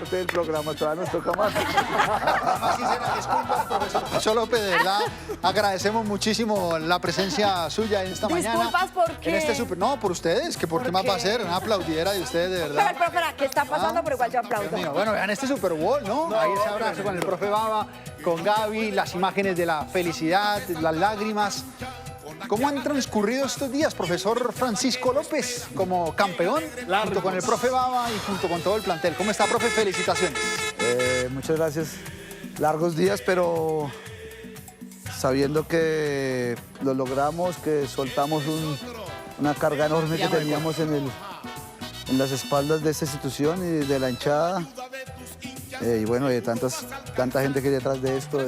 parte del programa, todavía nos toca más. Disculpas, profesor Pacho López, de verdad, agradecemos muchísimo la presencia suya en esta mañana. ¿Disculpas por qué? En este super... No, por ustedes, que por qué más va a ser, una aplaudidera de ustedes, de Pero verdad. el profe, ¿qué está pasando? Pero igual yo aplaudo. Dios mío, bueno, vean este Super Bowl, ¿no? Ahí ese abrazo con el profe Baba, con Gaby, las imágenes de la felicidad, las lágrimas. ¿Cómo han transcurrido estos días, profesor Francisco López, como campeón, junto con el profe Baba y junto con todo el plantel? ¿Cómo está, profe? Felicitaciones. Muchas gracias. Largos días, pero sabiendo que lo logramos, que soltamos una carga enorme que teníamos en las espaldas de esta institución y de la hinchada. Y bueno, de tanta gente que hay detrás de esto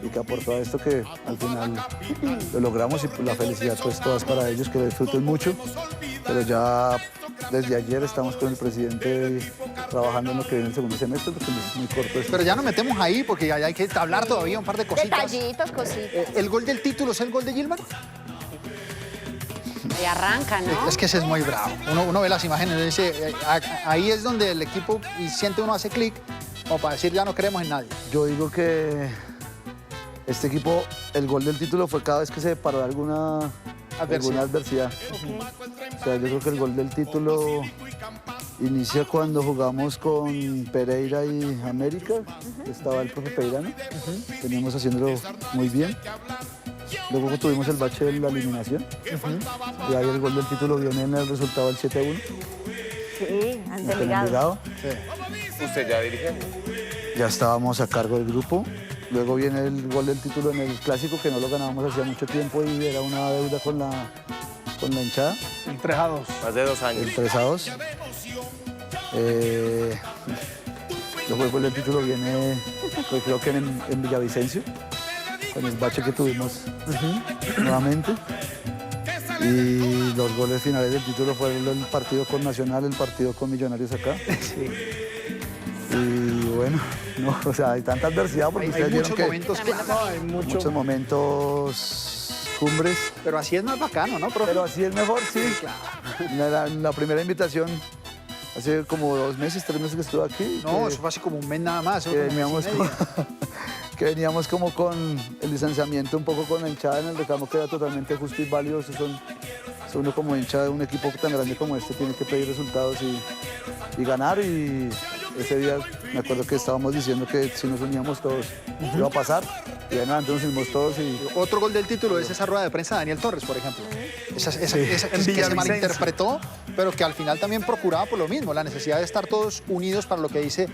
y que aportó a esto, que al final lo logramos, y pues la felicidad pues todas para ellos, que lo disfruten mucho. Pero ya desde ayer estamos con el presidente trabajando en lo que viene el segundo semestre, porque es muy corto esto. Pero ya nos metemos ahí porque ya hay que hablar todavía un par de cositas. Detallitos, cositas. ¿El gol del título es el gol de Gilmar? Ahí arranca, ¿no? Es que ese es muy bravo. Uno ve las imágenes y dice, ahí es donde el equipo y siente uno hace clic, como para decir ya no creemos en nadie. Yo digo que este equipo, el gol del título fue cada vez que se paró alguna adversidad. O sea, yo creo que el gol del título inicia cuando jugamos con Pereira y América. Estaba el profe Peirano. Veníamos haciéndolo muy bien. Luego tuvimos el bache de la eliminación. Y ahí el gol del título viene en el resultado del 7-1. Sí, ante ante el Envigado. Envigado. ¿Usted ya dirigiendo? Ya estábamos a cargo del grupo. Luego viene el gol del título en el Clásico, que no lo ganábamos hacía mucho tiempo y era una deuda con la hinchada. El 3-2. Más de 2 años. El 3-2. Luego el gol del título viene, pues, creo que en Villavicencio, con el bache que tuvimos nuevamente. Y los goles finales del título fueron el partido con Nacional, el partido con Millonarios acá. Y bueno, no, o sea, hay tanta adversidad porque Hay ustedes vieron muchos que momentos clave. Hay muchos momentos cumbres. Pero así es más bacano, ¿no, profe? Pero así es mejor, sí. La primera invitación, hace como 2 meses, 3 meses que estuve aquí. No, eso fue hace como un mes nada más. Que veníamos, que veníamos como con el distanciamiento un poco con la hinchada en el reclamo, que era totalmente justo y válido. Eso uno como hincha de un equipo tan grande como este tiene que pedir resultados y ganar. Y ese día me acuerdo que estábamos diciendo que si nos uníamos todos iba a pasar. Y bueno, entonces nos unimos todos y... Otro gol del título es esa rueda de prensa de Daniel Torres, por ejemplo. Esa que se malinterpretó, pero que al final también procuraba por lo mismo, la necesidad de estar todos unidos para lo que dice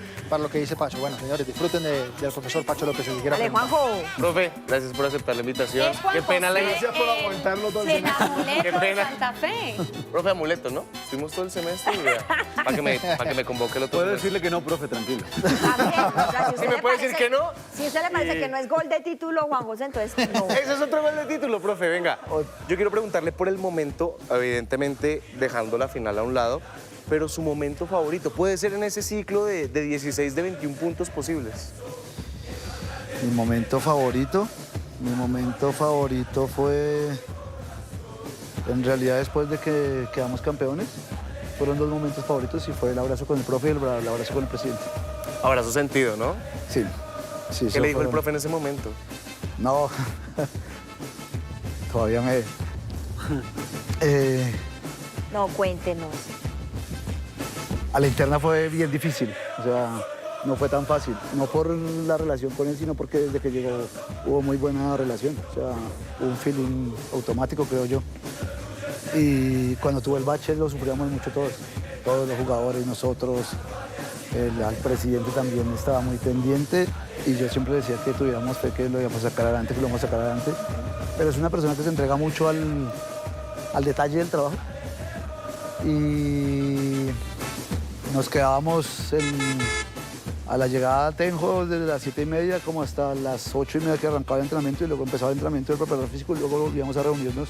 Pacho. Bueno, señores, disfruten del profesor Pacho López. Si quiera Dale, preguntar. Juanjo. Profe, gracias por aceptar la invitación. Qué pena la Gracias por aguantarlo todo el semestre. Amuleto Qué de pena. Santa Fe. Profe, amuleto, ¿no? Estuvimos todo el semestre y vea, para que me convoque el otro Puedo semestre. decirle que no, profe, tranquilo. También, o sea, si usted ¿Sí me le puede decir parece- que no? Si a usted le parece que no es gol de título, Juan José, entonces no. Ese es otro gol de título, profe, venga. Yo quiero preguntarle por el momento, evidentemente dejando la final a un lado, pero su momento favorito, ¿puede ser en ese ciclo de 16 de 21 puntos posibles? Mi momento favorito fue, en realidad, después de que quedamos campeones, fueron 2 momentos favoritos, y fue el abrazo con el profe y el abrazo con el presidente. Abrazo sentido, ¿no? Sí. Sí, ¿Qué le dijo el profe en ese momento? No, todavía me... No, cuéntenos. A la interna fue bien difícil, o sea, no fue tan fácil. No por la relación con él, sino porque desde que llegó hubo muy buena relación. O sea, hubo un feeling automático, creo yo. Y cuando tuvo el bache lo sufríamos mucho todos los jugadores, nosotros. El presidente también estaba muy pendiente y yo siempre decía que tuviéramos fe, que lo íbamos a sacar adelante, que lo vamos a sacar adelante. Pero es una persona que se entrega mucho al detalle del trabajo. Y nos quedábamos a la llegada a Tenjo desde las 7:30 como hasta las 8:30 que arrancaba el entrenamiento, y luego empezaba el entrenamiento del preparador físico, y luego volvíamos a reunirnos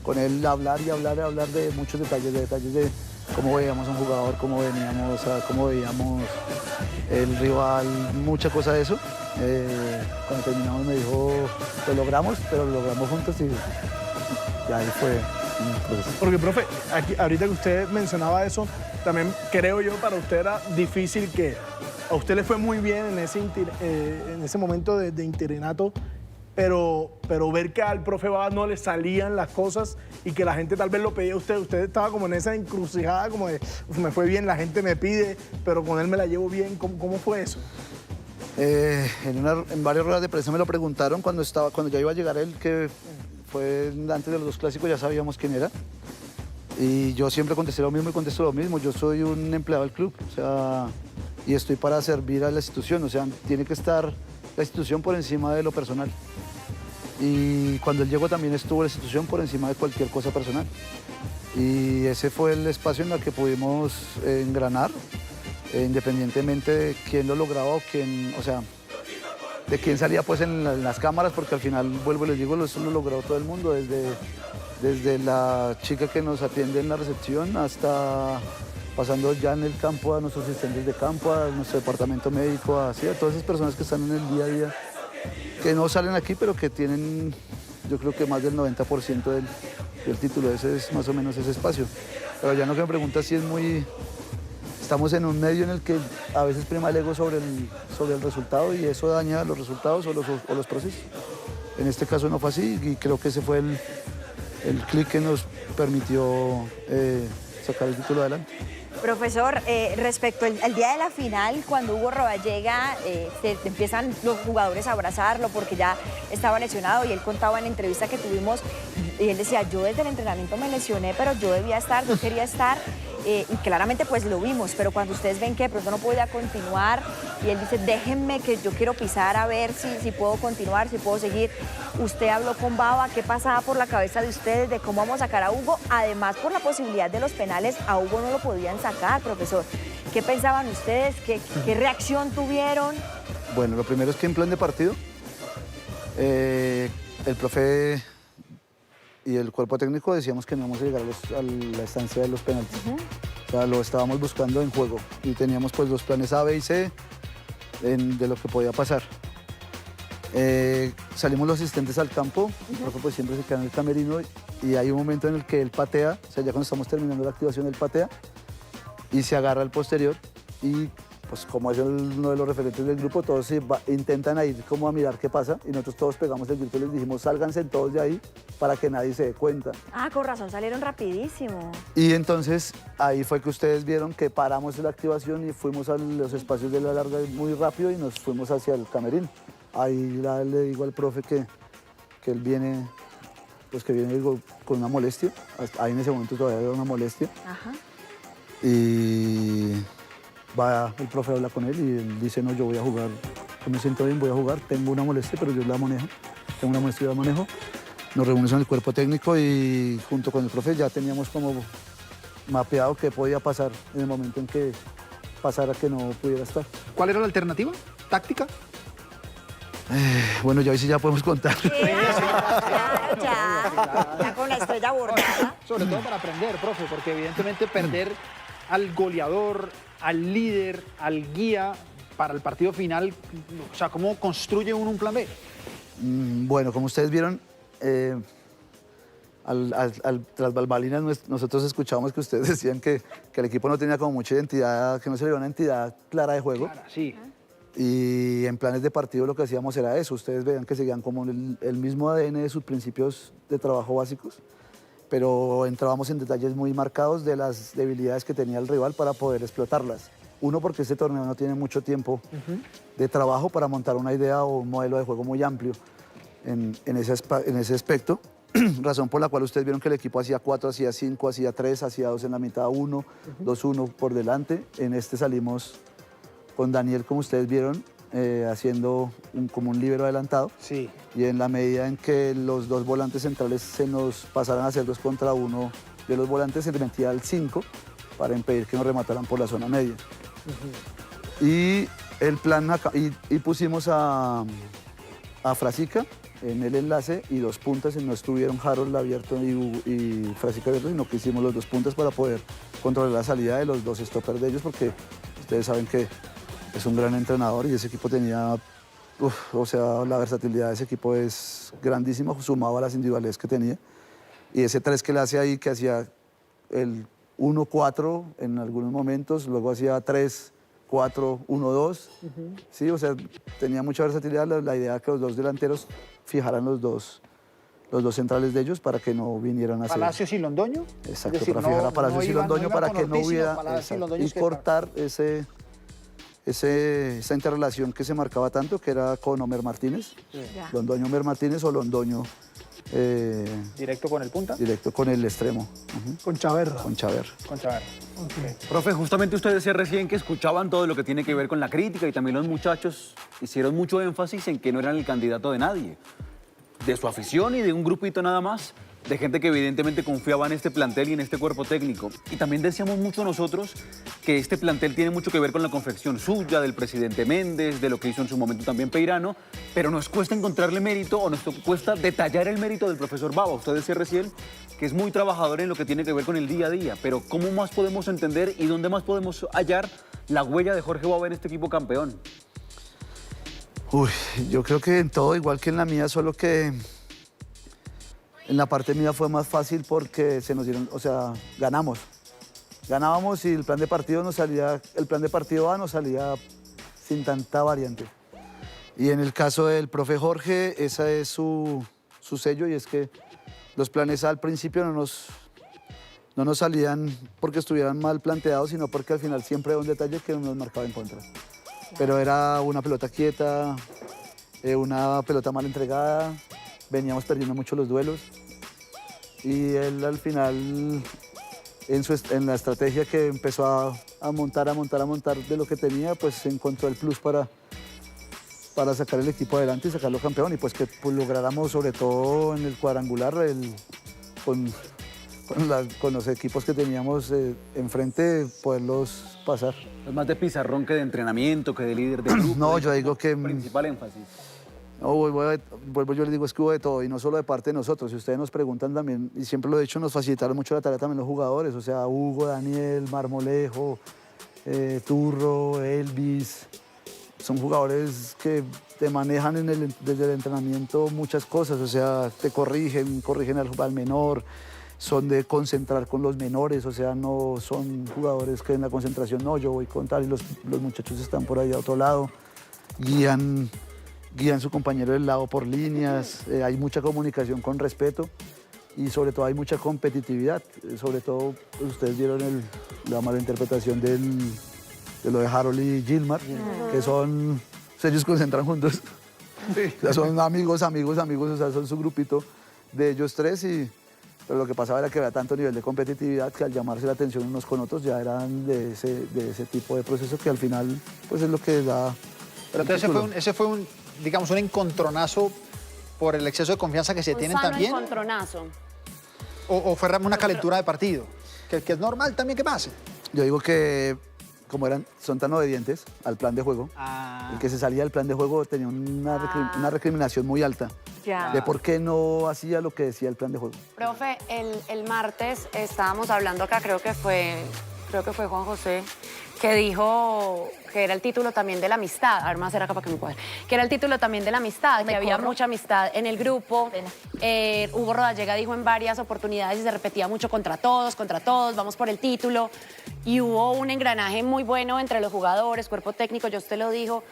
con él, a hablar de muchos detalles de cómo veíamos a un jugador, cómo veíamos el rival, mucha cosa de eso. Cuando terminamos me dijo, lo logramos, pero lo logramos juntos, y ahí fue un proceso. Porque, profe, ahorita que usted mencionaba eso, también creo yo para usted era difícil que a usted le fue muy bien en ese momento de interinato, pero ver que al profe Bava no le salían las cosas y que la gente tal vez lo pedía a usted estaba como en esa encrucijada, como de, me fue bien, la gente me pide, pero con él me la llevo bien. ¿Cómo fue eso? En varias ruedas de prensa me lo preguntaron cuando ya iba a llegar él, que fue antes de los 2 clásicos, ya sabíamos quién era. Y yo siempre contesté lo mismo y contesto lo mismo. Yo soy un empleado del club, o sea, y estoy para servir a la institución. O sea, tiene que estar la institución por encima de lo personal. Y cuando él llegó también estuvo la institución por encima de cualquier cosa personal. Y ese fue el espacio en el que pudimos engranar, independientemente de quién lo lograba o quién, o sea, de quién salía pues en las cámaras, porque al final, vuelvo y les digo, eso lo logró todo el mundo, desde la chica que nos atiende en la recepción hasta pasando ya en el campo a nuestros asistentes de campo, a nuestro departamento médico, así, a todas esas personas que están en el día a día, que no salen aquí, pero que tienen, yo creo que más del 90% del título. Ese es más o menos ese espacio. Pero ya no que me preguntas si es muy... Estamos en un medio en el que a veces prima el ego sobre el resultado y eso daña los resultados o los procesos. En este caso no fue así y creo que ese fue el clic que nos permitió sacar el título adelante. Profesor, respecto al día de la final, cuando Hugo Roa llega, empiezan los jugadores a abrazarlo porque ya estaba lesionado y él contaba en la entrevista que tuvimos, y él decía, yo desde el entrenamiento me lesioné, pero yo debía estar, yo quería estar, y claramente pues lo vimos, pero cuando ustedes ven que de pronto no podía continuar, y él dice, déjenme que yo quiero pisar a ver si puedo continuar, si puedo seguir. Usted habló con Bava, ¿qué pasaba por la cabeza de ustedes de cómo vamos a sacar a Hugo? Además, por la posibilidad de los penales, a Hugo no lo podían sacar, profesor. ¿Qué pensaban ustedes? ¿Qué reacción tuvieron? Bueno, lo primero es que en plan de partido, el profe y el cuerpo técnico decíamos que no íbamos a llegar a la estancia de los penaltis. O sea, lo estábamos buscando en juego y teníamos pues los planes A, B y C de lo que podía pasar. Salimos los asistentes al campo, el profe pues siempre se queda en el camerino y hay un momento en el que él patea, o sea, ya cuando estamos terminando la activación, él patea y se agarra al posterior y pues como es uno de los referentes del grupo, todos intentan ir como a mirar qué pasa y nosotros todos pegamos el grito y les dijimos sálganse todos de ahí para que nadie se dé cuenta. Ah, con razón, salieron rapidísimo. Y entonces ahí fue que ustedes vieron que paramos la activación y fuimos a los espacios de la larga muy rápido y nos fuimos hacia el camerino. Ahí le digo al profe que él viene, pues que viene digo, con una molestia, ahí en ese momento todavía había una molestia. Ajá. Y va el profe habla con él y él dice, no, yo voy a jugar, yo me siento bien, voy a jugar, tengo una molestia, pero yo la manejo, tengo una molestia, yo la manejo. Nos reunimos en el cuerpo técnico y junto con el profe ya teníamos como mapeado qué podía pasar en el momento en que pasara que no pudiera estar. ¿Cuál era la alternativa? ¿Táctica? Bueno, ya hoy sí ya podemos contar. Sí, claro, ya con la estrella bordada. Sobre todo para aprender, profe, porque evidentemente perder al goleador, al líder, al guía para el partido final, o sea, ¿cómo construye uno un plan B? Bueno, como ustedes vieron, tras bambalinas nosotros escuchábamos que ustedes decían que el equipo no tenía como mucha identidad, que no se le veía una identidad clara de juego. Clara, sí. Y en planes de partido lo que hacíamos era eso. Ustedes veían que seguían como el mismo ADN de sus principios de trabajo básicos, pero entrábamos en detalles muy marcados de las debilidades que tenía el rival para poder explotarlas. Uno, porque este torneo no tiene mucho tiempo de trabajo para montar una idea o un modelo de juego muy amplio en ese aspecto. Razón por la cual ustedes vieron que el equipo hacía 4, hacía 5, hacía 3, hacía 2 en la mitad, 1, 2-1 por delante. En este salimos con Daniel, como ustedes vieron, haciendo como un líbero adelantado. Sí. Y en la medida en que los dos volantes centrales se nos pasaran a hacer 2 contra 1 de los volantes, se le metía al 5 para impedir que nos remataran por la zona media. Y el plan y pusimos a Frasica en el enlace y 2 puntas, no estuvieron Harold abierto y Frasica abierto, sino que hicimos los 2 puntas para poder controlar la salida de los 2 stoppers de ellos, porque ustedes saben que es un gran entrenador y ese equipo tenía, o sea, la versatilidad de ese equipo es grandísima, sumado a las individualidades que tenía. Y ese 3 que le hace ahí, que hacía el 1-4 en algunos momentos, luego hacía 3-4 4-1-2. Sí, o sea, tenía mucha versatilidad. La idea era que los dos delanteros fijaran los dos centrales de ellos para que no vinieran a hacer... Palacios y Londoño. Exacto, Es decir, para fijar a Palacios y Londoño para con que no Ortiz, sino hubiera... Palacios y exacto, Londoño y es que- cortar esa interrelación que se marcaba tanto, que era con Omer Martínez. Ya. Londoño Omer Martínez o Londoño Directo con el punta. directo con el extremo, Con Chaverra. con Chaver. Con Chavarra. Profe, justamente usted decía recién que escuchaban todo lo que tiene que ver con la crítica y también los muchachos hicieron mucho énfasis en que no eran el candidato de nadie, de su afición y de un grupito nada más, de gente que evidentemente confiaba en este plantel y en este cuerpo técnico. Y también decíamos mucho nosotros que este plantel tiene mucho que ver con la confección suya, del presidente Méndez, de lo que hizo en su momento también Peirano, pero nos cuesta encontrarle mérito o nos cuesta detallar el mérito del profesor Bava. Usted decía recién que es muy trabajador en lo que tiene que ver con el día a día, pero ¿cómo más podemos entender y dónde más podemos hallar la huella de Jorge Bava en este equipo campeón? Uy, yo creo que en todo, igual que en la mía, solo que en la parte mía fue más fácil porque se nos dieron, o sea, ganamos. Ganábamos y el plan de partido A nos salía sin tanta variante. Y en el caso del profe Jorge, ese es su sello, y es que los planes A al principio no nos salían porque estuvieran mal planteados, sino porque al final siempre había un detalle que nos marcaba en contra. Pero era una pelota quieta, una pelota mal entregada, veníamos perdiendo mucho los duelos. Y él al final, en la estrategia que empezó a montar de lo que tenía, pues encontró el plus para sacar el equipo adelante y sacarlo campeón. Y pues que pues, lográramos, sobre todo en el cuadrangular, con los equipos que teníamos enfrente, poderlos pasar. Es más de pizarrón que de entrenamiento, que de líder de grupo. No, yo digo que... Principal énfasis. No, vuelvo, yo les digo, es que hubo de todo, y no solo de parte de nosotros. Si ustedes nos preguntan también, y siempre lo he dicho, nos facilitaron mucho la tarea también los jugadores, o sea, Hugo, Daniel, Marmolejo, Turro, Elvis. Son jugadores que te manejan desde el entrenamiento muchas cosas, o sea, te corrigen al menor, son de concentrar con los menores, o sea, no son jugadores que en la concentración, no, yo voy con tal y los muchachos están por ahí a otro lado, guían su compañero del lado por líneas, hay mucha comunicación con respeto y sobre todo hay mucha competitividad. Sobre todo, pues, ustedes vieron la mala interpretación de lo de Harold y Gilmar, que son, ellos concentran juntos. O sea, son amigos, o sea, son su grupito de ellos tres, pero lo que pasaba era que había tanto nivel de competitividad que al llamarse la atención unos con otros ya eran de ese tipo de proceso que al final pues es lo que da. Pero entonces ese fue un, digamos, un encontronazo por el exceso de confianza que se tienen también. Un encontronazo. O fue una calentura de partido, que es normal también que pase. Yo digo que como son tan obedientes al plan de juego, el que se salía del plan de juego tenía una recriminación muy alta Ya. de por qué no hacía lo que decía el plan de juego. Profe, el martes estábamos hablando acá, creo que fue Juan José, que dijo que era el título también de la amistad. A ver, más era acá para que me cuadre. Que era el título también de la amistad, que había mucha amistad en el grupo. Hugo Rodallega dijo en varias oportunidades y se repetía mucho contra todos, vamos por el título. Y hubo un engranaje muy bueno entre los jugadores, cuerpo técnico, yo usted lo dijo.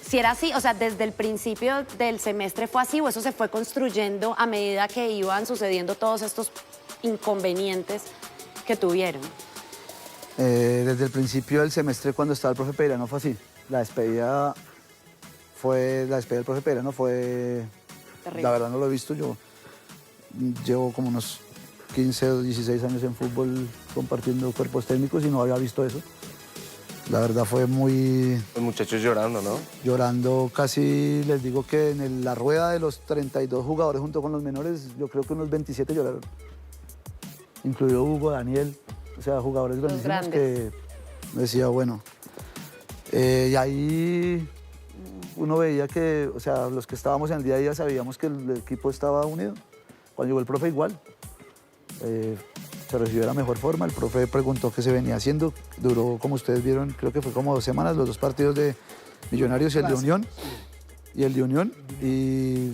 Si era así, o sea, desde el principio del semestre fue así, o eso se fue construyendo a medida que iban sucediendo todos estos inconvenientes que tuvieron. Desde el principio del semestre, cuando estaba el profe Peirano, fue así. La despedida del profe Peirano fue... Terrible. La verdad no lo he visto. Yo llevo como unos 15 o 16 años en fútbol compartiendo cuerpos técnicos y no había visto eso. La verdad fue muy... Los muchachos llorando, ¿no? Llorando casi, les digo que en la rueda de los 32 jugadores junto con los menores, yo creo que unos 27 lloraron. Incluido Hugo, Daniel, o sea, jugadores grandísimos que decía, bueno. Y ahí uno veía que, o sea, los que estábamos en el día a día sabíamos que el equipo estaba unido. Cuando llegó el profe igual. Se recibió de la mejor forma, el profe preguntó qué se venía haciendo, duró, como ustedes vieron, creo que fue como 2 semanas, los 2 partidos de Millonarios y el de Unión. Y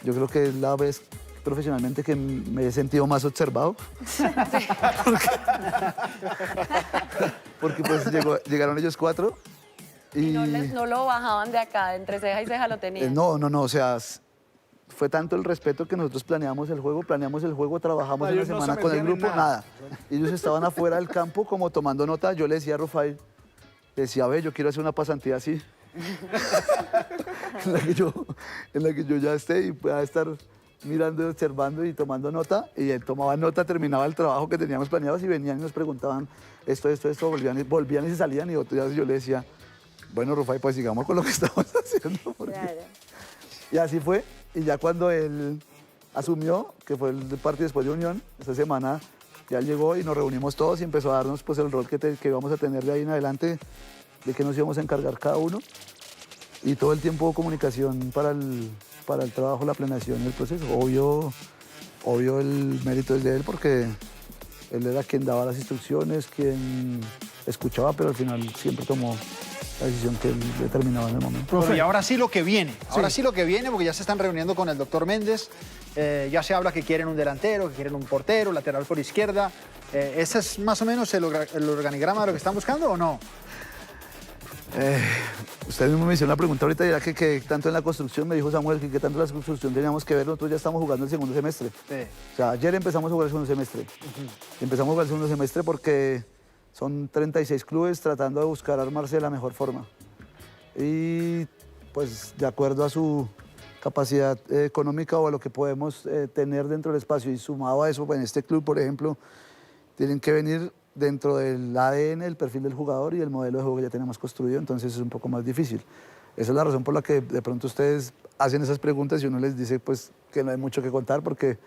yo creo que es la vez profesionalmente que me he sentido más observado. porque pues llegaron ellos 4 Y no lo bajaban de acá, entre ceja y ceja lo tenían. No, o sea, fue tanto el respeto que nosotros planeamos el juego, trabajamos en la Ellos no semana se con el metían en grupo, nada. Ellos estaban afuera del campo como tomando nota. Yo le decía a Rafael, le decía, ve, yo quiero hacer una pasantía así. en la que yo ya esté y pueda estar mirando, observando y tomando nota. Y él tomaba nota, terminaba el trabajo que teníamos planeado y venían y nos preguntaban esto, volvían y se salían. Y otro día yo le decía, bueno, Rafael, pues sigamos con lo que estamos haciendo. Claro. Y así fue. Y ya cuando él asumió, que fue el partido después de Unión, esta semana ya llegó y nos reunimos todos y empezó a darnos pues el rol que íbamos a tener de ahí en adelante, de que nos íbamos a encargar cada uno. Y todo el tiempo comunicación para el trabajo, la planeación y el proceso. Obvio el mérito es de él porque él era quien daba las instrucciones, quien escuchaba, pero al final siempre tomó la decisión que él determinaba en el momento. Bueno, y ahora sí lo que viene. Ahora sí lo que viene, porque ya se están reuniendo con el doctor Méndez. Ya se habla que quieren un delantero, que quieren un portero, lateral por izquierda. ¿Ese es más o menos el organigrama de lo que están buscando o no? Usted mismo me hizo una pregunta ahorita, ya que tanto en la construcción, me dijo Samuel, que tanto en la construcción teníamos que ver. Nosotros ya estamos jugando el segundo semestre. Sí. O sea, ayer empezamos a jugar el segundo semestre. Empezamos a jugar el segundo semestre porque son 36 clubes tratando de buscar armarse de la mejor forma. Y pues de acuerdo a su capacidad económica o a lo que podemos tener dentro del espacio y sumado a eso, pues, en este club, por ejemplo, tienen que venir dentro del ADN, el perfil del jugador y el modelo de juego que ya tenemos construido, entonces es un poco más difícil. Esa es la razón por la que de pronto ustedes hacen esas preguntas y uno les dice pues que no hay mucho que contar porque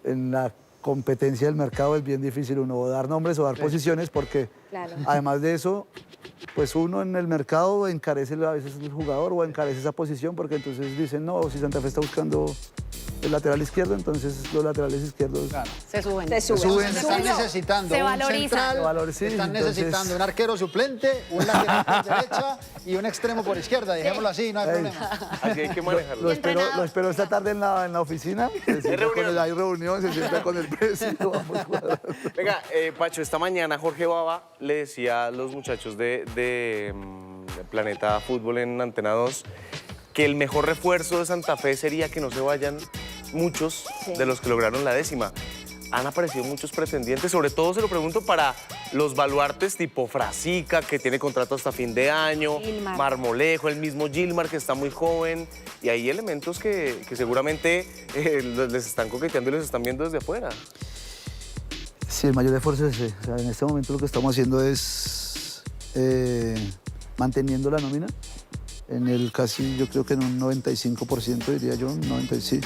en la competencia del mercado es bien difícil uno dar nombres o dar posiciones porque Claro. además de eso, pues uno en el mercado encarece a veces el jugador o encarece esa posición porque entonces dicen, no, si Santa Fe está buscando el lateral izquierdo, entonces los laterales izquierdos Se suben. Se Están suben. necesitando Se un valoriza. central, Se valoriza, sí, están entonces- necesitando un arquero suplente, un lateral por derecha y un extremo por izquierda. Dejémoslo así, no hay problema. Así hay que manejarlo. lo espero esta tarde en la oficina. Hay reunión, se sienta con el presidente. Vamos cuadrando. Venga, Pacho, esta mañana Jorge Baba le decía a los muchachos de Planeta Fútbol en Antena 2 que el mejor refuerzo de Santa Fe sería que no se vayan muchos de los que lograron la décima. Han aparecido muchos pretendientes, sobre todo se lo pregunto para los baluartes tipo Frasica, que tiene contrato hasta fin de año, Gilmar. Marmolejo, el mismo Gilmar, que está muy joven, y hay elementos que seguramente les están coqueteando y les están viendo desde afuera. Sí, el mayor esfuerzo es ese. O sea, en este momento lo que estamos haciendo es manteniendo la nómina en el casi, yo creo que en un 95%, diría yo, 90, sí.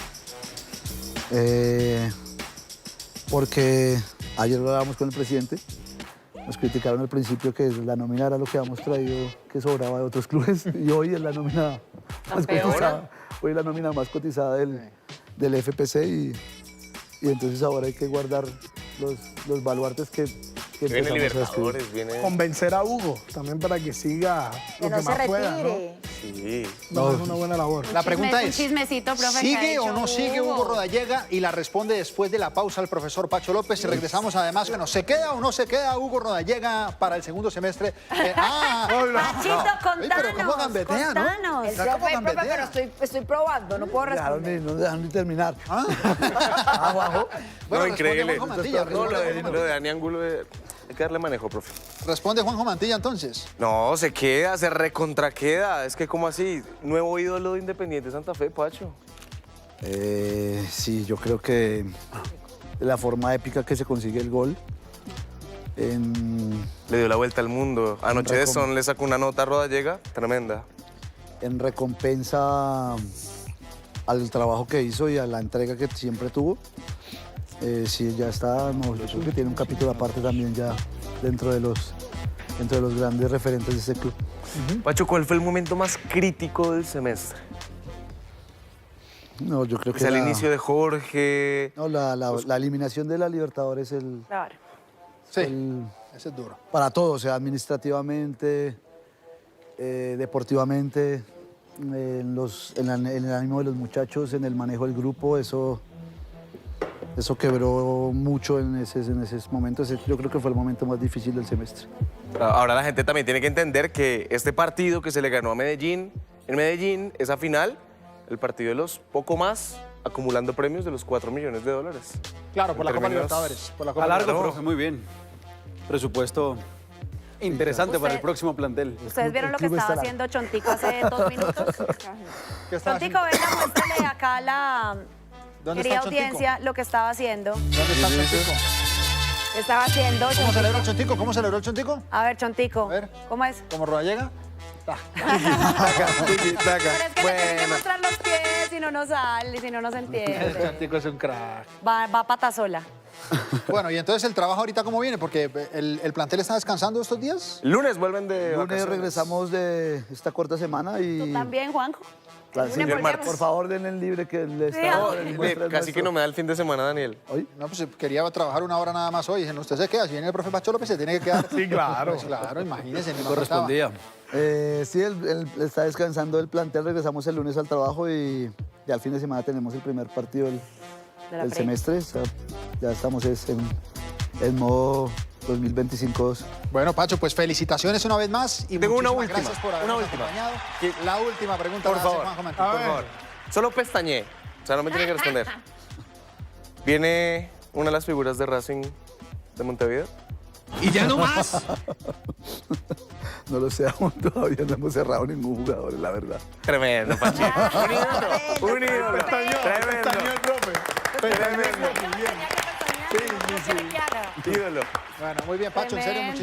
Porque ayer lo hablábamos con el presidente, nos criticaron al principio que la nómina era lo que habíamos traído, que sobraba de otros clubes, y hoy es la nómina más cotizada, hoy es la nómina más cotizada del FPC, y entonces ahora hay que guardar los baluartes que Viene empezamos a descubrir. Libertadores, viene... Convencer a Hugo también para que siga Que lo no que se más pueda, ¿no? retire. Sí. No, es una buena labor. La pregunta Un es, chismecito, profe, que ha ¿sigue hecho o no sigue Hugo Rodallega? Y la responde después de la pausa el profesor Pacho López. Y regresamos además, bueno, ¿se queda o no se queda Hugo Rodallega para el segundo semestre? Pachito, Oye, pero ¿cómo gambetea, no? contanos. El El profe, profe, gambetea. pero estoy probando, no puedo responder. No dejaron ni terminar. Bueno, Abajo. No, responde increíble. Juanjo Mantilla. No, lo responde de, Juanjo lo de Dani Angulo, hay que darle manejo, profe. Responde Juanjo Mantilla entonces. No, se queda, se recontraqueda. Es que, ¿cómo así? Nuevo ídolo de Independiente Santa Fe, Pacho. Sí, yo creo que de la forma épica que se consigue el gol. Le dio la vuelta al mundo. Anoche de Son le sacó una nota a Rodallega tremenda. En recompensa al trabajo que hizo y a la entrega que siempre tuvo. Sí, ya está, no, yo creo que tiene un capítulo aparte también ya dentro de los grandes referentes de ese club. Pacho, ¿cuál fue el momento más crítico del semestre? No, yo creo que Es el inicio de Jorge. no, la eliminación de la Libertadores Claro. Sí, el- ese es duro. para todos, o sea, administrativamente, deportivamente, en el ánimo de los muchachos, en el manejo del grupo, eso eso quebró mucho en esos momentos. Yo creo que fue el momento más difícil del semestre. Ahora la gente también tiene que entender que este partido que se le ganó a Medellín, en Medellín, esa final, el partido de los poco más, acumulando premios de los 4 millones de dólares. Claro, por la Copa términos- Libertadores. Por la Copa A largo, Libertadores. profe, muy bien. Presupuesto interesante para el Usted- próximo plantel. el ¿Ustedes vieron lo que club estaba está haciendo Chontico hace 2 minutos? ¿Qué estaba Chontico, haciendo? venga, muéstrale acá a la ¿Dónde querida está el Chontico? audiencia lo que estaba haciendo. ¿Dónde está el Chontico? ¿Qué estaba haciendo? ¿Cómo Chontico? celebró el Chontico? ¿Cómo celebró el Chontico? A ver, Chontico, A ver. ¿cómo es? ¿Como Rodallega? Pero es que le tiene que mostrar los pies si no nos sale, si no nos El entiende. Chontico es un crack. Va a pata sola. Bueno, y entonces el trabajo ahorita, ¿cómo viene? Porque el plantel está descansando estos días. El lunes vuelven de El lunes vacaciones. regresamos de esta corta semana y... ¿Tú también, Juanjo? Claro, El sí, lunes el volvemos. por favor, denle el libre que le Sí, está... no, el Ve, muestra es casi que nuestro. no me da el fin de semana, Daniel. Hoy, No, pues quería trabajar una hora nada más hoy. Dicen, usted se queda. Si viene el profe Pacho López, se tiene que quedar. Sí, claro. Pues claro, imagínese. ni más Correspondía. sí, está descansando el plantel, regresamos el lunes al trabajo y ya al fin de semana tenemos el primer partido del De la del pre. semestre. O sea, ya estamos en modo 2025. faltaba. Bueno, Pacho, pues felicitaciones una vez más. Y Tengo una muchísimas última, gracias por una habernos última. acompañado. ¿Qué? La última pregunta Por la hace favor. Juanjo Mantic, A por ver. favor. Solo pestañé, o sea, no me tiene que responder. ¿Viene una de las figuras de Racing de Montevideo? No lo sé aún, todavía no hemos cerrado ningún jugador, la verdad. Tremendo, Pachito. Un ídolo, un ídolo. Tremendo. el profe. Tremendo. Tenía que pestañear, no quiere que haga. Ídolo. Bueno, muy bien, Pacho, en serio, Tremendo.